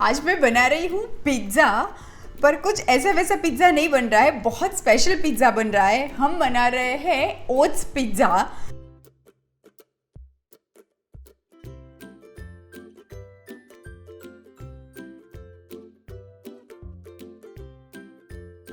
आज मैं बना रही हूँ पिज़्ज़ा। पर कुछ ऐसा वैसा पिज़्ज़ा नहीं बन रहा है, बहुत स्पेशल पिज़्ज़ा बन रहा है। हम बना रहे हैं ओट्स पिज़्ज़ा।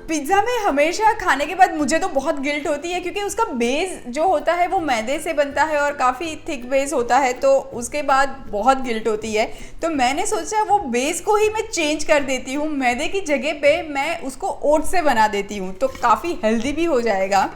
पिज़्ज़ा में हमेशा खाने के बाद मुझे तो बहुत गिल्ट होती है, क्योंकि उसका बेस जो होता है वो मैदे से बनता है और काफ़ी थिक बेस होता है, तो उसके बाद बहुत गिल्ट होती है। तो मैंने सोचा वो बेस को ही मैं चेंज कर देती हूँ, मैदे की जगह पे मैं उसको ओट्स से बना देती हूँ, तो काफ़ी हेल्दी भी हो जाएगा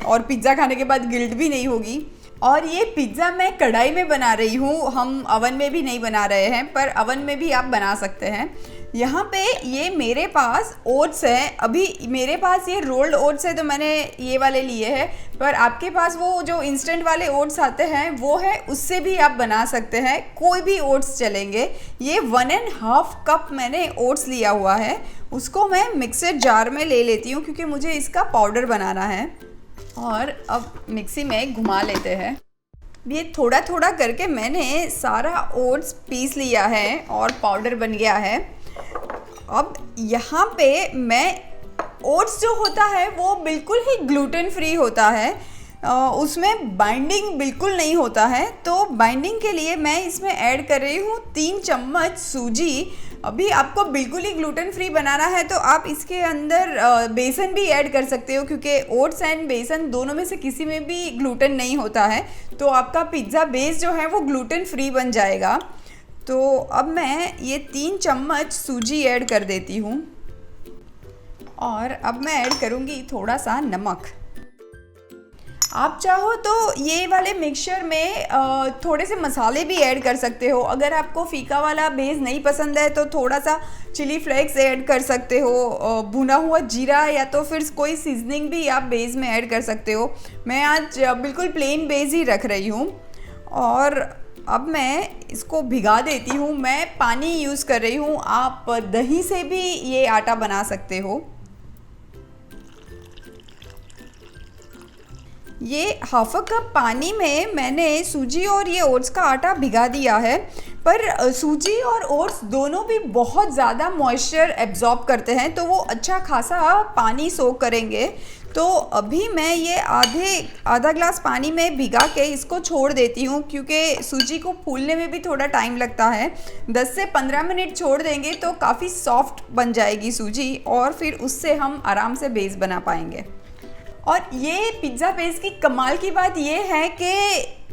और पिज़्ज़ा खाने के बाद गिल्ट भी नहीं होगी। और ये पिज़्ज़ा मैं कढ़ाई में बना रही हूँ, हम अवन में भी नहीं बना रहे हैं, पर अवन में भी आप बना सकते हैं। यहाँ पे ये मेरे पास ओट्स है, अभी मेरे पास ये रोल्ड ओट्स है तो मैंने ये वाले लिए हैं, पर आपके पास वो जो इंस्टेंट वाले ओट्स आते हैं वो है, उससे भी आप बना सकते हैं, कोई भी ओट्स चलेंगे। ये 1.5 कप मैंने ओट्स लिया हुआ है, उसको मैं मिक्सर जार में ले लेती हूँ क्योंकि मुझे इसका पाउडर बनाना है। और अब मिक्सी में घुमा लेते हैं। ये थोड़ा थोड़ा करके मैंने सारा ओट्स पीस लिया है और पाउडर बन गया है। अब यहाँ पे मैं ओट्स जो होता है वो बिल्कुल ही ग्लूटेन फ्री होता है, उसमें बाइंडिंग बिल्कुल नहीं होता है। तो बाइंडिंग के लिए मैं इसमें ऐड कर रही हूँ 3 चम्मच सूजी। अभी आपको बिल्कुल ही ग्लूटेन फ्री बनाना है तो आप इसके अंदर बेसन भी ऐड कर सकते हो, क्योंकि ओट्स एंड बेसन दोनों में से किसी में भी ग्लूटेन नहीं होता है, तो आपका पिज़्ज़ा बेस जो है वो ग्लूटेन फ्री बन जाएगा। तो अब मैं ये 3 चम्मच सूजी ऐड कर देती हूँ और अब मैं ऐड करूँगी थोड़ा सा नमक। आप चाहो तो ये वाले मिक्सचर में थोड़े से मसाले भी ऐड कर सकते हो। अगर आपको फीका वाला बेस नहीं पसंद है तो थोड़ा सा चिली फ्लेक्स ऐड कर सकते हो, भुना हुआ जीरा, या तो फिर कोई सीजनिंग भी आप बेस में ऐड कर सकते हो। मैं आज बिल्कुल प्लेन बेस ही रख रही हूँ और अब मैं इसको भिगा देती हूँ। मैं पानी यूज़ कर रही हूँ, आप दही से भी ये आटा बना सकते हो। ये 1/2 कप पानी में मैंने सूजी और ये ओट्स का आटा भिगा दिया है, पर सूजी और ओट्स दोनों भी बहुत ज़्यादा मॉइस्चर एब्जॉर्ब करते हैं, तो वो अच्छा खासा पानी सोक करेंगे। तो अभी मैं ये आधा ग्लास पानी में भिगा के इसको छोड़ देती हूँ, क्योंकि सूजी को फूलने में भी थोड़ा टाइम लगता है। 10 से 15 मिनट छोड़ देंगे तो काफ़ी सॉफ्ट बन जाएगी सूजी, और फिर उससे हम आराम से बेस बना पाएंगे। और ये पिज़्ज़ा बेस की कमाल की बात ये है कि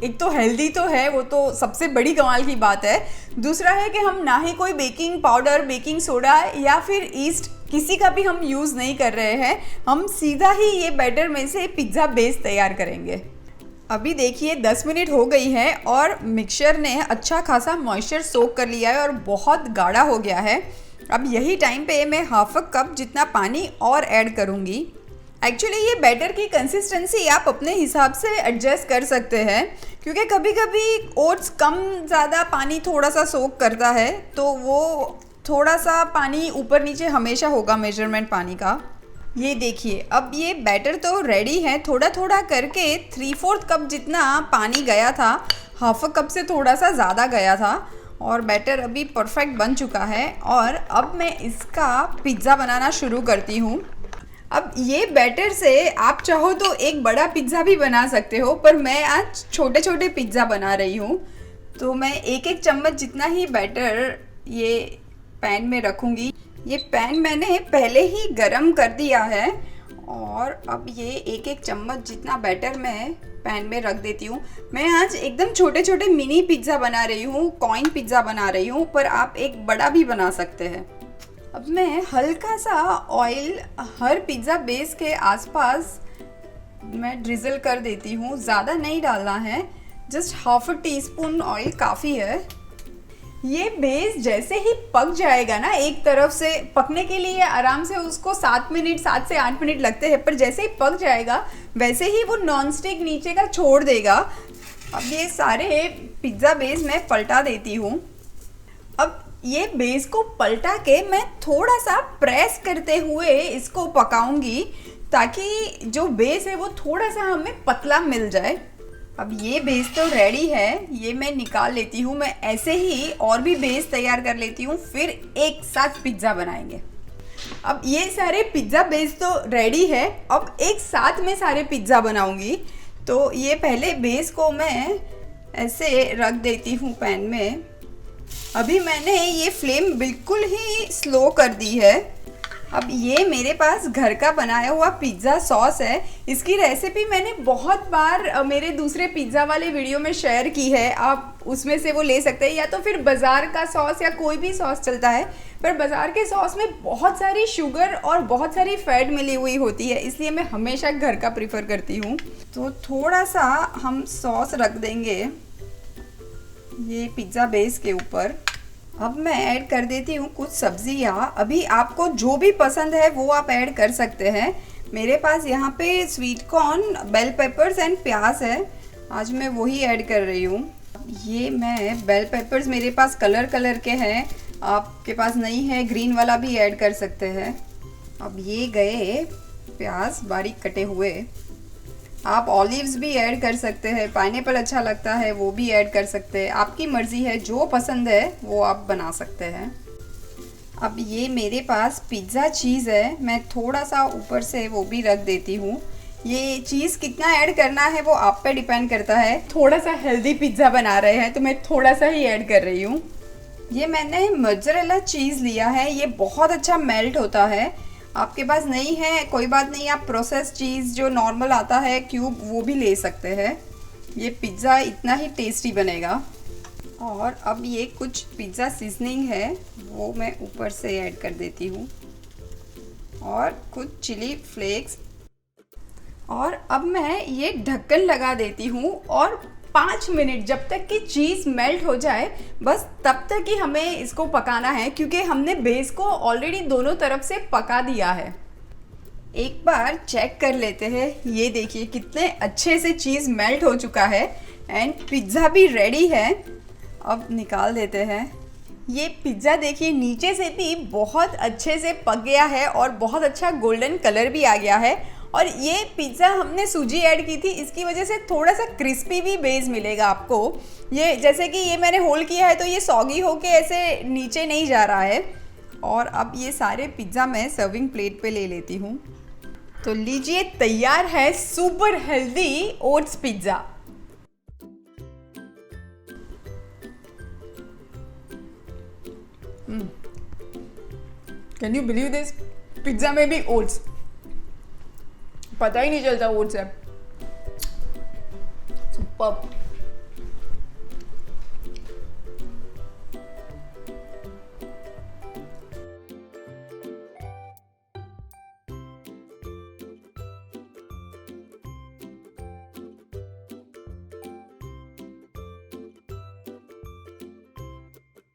एक तो हेल्दी तो है, वो तो सबसे बड़ी कमाल की बात है। दूसरा है कि हम ना ही कोई बेकिंग पाउडर, बेकिंग सोडा या फिर ईस्ट किसी का भी हम यूज़ नहीं कर रहे हैं, हम सीधा ही ये बैटर में से पिज़्ज़ा बेस तैयार करेंगे। अभी देखिए 10 मिनट हो गई है और मिक्सचर ने अच्छा खासा मॉइस्चर सोक कर लिया है और बहुत गाढ़ा हो गया है। अब यही टाइम पे मैं 1/2 कप जितना पानी और ऐड करूँगी। एक्चुअली ये बैटर की कंसिस्टेंसी आप अपने हिसाब से एडजस्ट कर सकते हैं, क्योंकि कभी कभी ओट्स कम ज़्यादा पानी थोड़ा सा सोक करता है, तो वो थोड़ा सा पानी ऊपर नीचे हमेशा होगा मेजरमेंट पानी का। ये देखिए अब ये बैटर तो रेडी है, थोड़ा थोड़ा करके 3/4 कप जितना पानी गया था, 1/2 कप से थोड़ा सा ज़्यादा गया था, और बैटर अभी परफेक्ट बन चुका है। और अब मैं इसका पिज़्ज़ा बनाना शुरू करती हूँ। अब ये बैटर से आप चाहो तो एक बड़ा पिज़्ज़ा भी बना सकते हो, पर मैं आज छोटे छोटे पिज़्ज़ा बना रही हूँ, तो मैं 1-1 चम्मच जितना ही बैटर ये पैन में रखूँगी। ये पैन मैंने पहले ही गरम कर दिया है और अब ये 1-1 चम्मच जितना बैटर मैं पैन में रख देती हूँ। मैं आज एकदम छोटे छोटे मिनी पिज़्ज़ा बना रही हूँ, कॉइन पिज़्ज़ा बना रही हूँ, पर आप एक बड़ा भी बना सकते हैं। अब मैं हल्का सा ऑयल हर पिज़्ज़ा बेस के आसपास मैं ड्रिज़ल कर देती हूँ, ज़्यादा नहीं डालना है, जस्ट 1/2 टीस्पून ऑयल काफ़ी है। ये बेस जैसे ही पक जाएगा ना, एक तरफ से पकने के लिए आराम से उसको 7 से 8 मिनट लगते हैं, पर जैसे ही पक जाएगा वैसे ही वो नॉन स्टिक नीचे का छोड़ देगा। अब ये सारे पिज़्ज़ा बेस मैं पलटा देती हूँ। अब ये बेस को पलटा के मैं थोड़ा सा प्रेस करते हुए इसको पकाऊंगी, ताकि जो बेस है वो थोड़ा सा हमें पतला मिल जाए। अब ये बेस तो रेडी है, ये मैं निकाल लेती हूँ। मैं ऐसे ही और भी बेस तैयार कर लेती हूँ, फिर एक साथ पिज्ज़ा बनाएंगे। अब ये सारे पिज्ज़ा बेस तो रेडी है, अब एक साथ में सारे पिज्ज़ा बनाऊंगी। तो ये पहले बेस को मैं ऐसे रख देती हूँ पैन में। अभी मैंने ये फ्लेम बिल्कुल ही स्लो कर दी है। अब ये मेरे पास घर का बनाया हुआ पिज़्ज़ा सॉस है। इसकी रेसिपी मैंने बहुत बार मेरे दूसरे पिज़्ज़ा वाले वीडियो में शेयर की है, आप उसमें से वो ले सकते हैं, या तो फिर बाज़ार का सॉस या कोई भी सॉस चलता है। पर बाज़ार के सॉस में बहुत सारी शुगर और बहुत सारी फैट मिली हुई होती है, इसलिए मैं हमेशा घर का प्रीफर करती हूँ। तो थोड़ा सा हम सॉस रख देंगे ये पिज़्ज़ा बेस के ऊपर। अब मैं ऐड कर देती हूँ कुछ सब्जियाँ। अभी आपको जो भी पसंद है वो आप ऐड कर सकते हैं। मेरे पास यहाँ पे sweet corn, bell peppers and प्याज है, आज मैं वही ऐड कर रही हूँ। ये मैं बेल पेपर्स मेरे पास कलर के हैं, आपके पास नहीं है ग्रीन वाला भी ऐड कर सकते हैं। अब ये गए प्याज बारीक कटे हुए। आप ऑलिव्स भी ऐड कर सकते हैं, पाइनएप्पल अच्छा लगता है वो भी ऐड कर सकते हैं, आपकी मर्ज़ी है, जो पसंद है वो आप बना सकते हैं। अब ये मेरे पास पिज़्ज़ा चीज़ है, मैं थोड़ा सा ऊपर से वो भी रख देती हूँ। ये चीज़ कितना ऐड करना है वो आप पे डिपेंड करता है। थोड़ा सा हेल्दी पिज़्ज़ा बना रहे हैं तो मैं थोड़ा सा ही ऐड कर रही हूँ। ये मैंने मोज़रेला चीज़ लिया है, ये बहुत अच्छा मेल्ट होता है। आपके पास नहीं है कोई बात नहीं, आप प्रोसेस चीज़ जो नॉर्मल आता है क्यूब वो भी ले सकते हैं। ये पिज़्ज़ा इतना ही टेस्टी बनेगा। और अब ये कुछ पिज़्ज़ा सीजनिंग है वो मैं ऊपर से ऐड कर देती हूँ, और कुछ चिली फ्लेक्स। और अब मैं ये ढक्कन लगा देती हूँ और 5 मिनट जब तक कि चीज़ मेल्ट हो जाए, बस तब तक ही हमें इसको पकाना है, क्योंकि हमने बेस को ऑलरेडी दोनों तरफ से पका दिया है। एक बार चेक कर लेते हैं। ये देखिए कितने अच्छे से चीज़ मेल्ट हो चुका है एंड पिज़्ज़ा भी रेडी है। अब निकाल देते हैं। ये पिज़्ज़ा देखिए नीचे से भी बहुत अच्छे से पक गया है और बहुत अच्छा गोल्डन कलर भी आ गया है। और ये पिज़्ज़ा हमने सूजी ऐड की थी, इसकी वजह से थोड़ा सा क्रिस्पी भी बेस मिलेगा आपको। ये जैसे कि ये मैंने होल्ड किया है तो ये सॉगी होके ऐसे नीचे नहीं जा रहा है। और अब ये सारे पिज़्ज़ा मैं सर्विंग प्लेट पे ले लेती हूँ। तो लीजिए तैयार है super healthy oats pizza. Can you believe this, pizza में भी ओट्स, पता ही नहीं चलता ओट्स है। सुपर।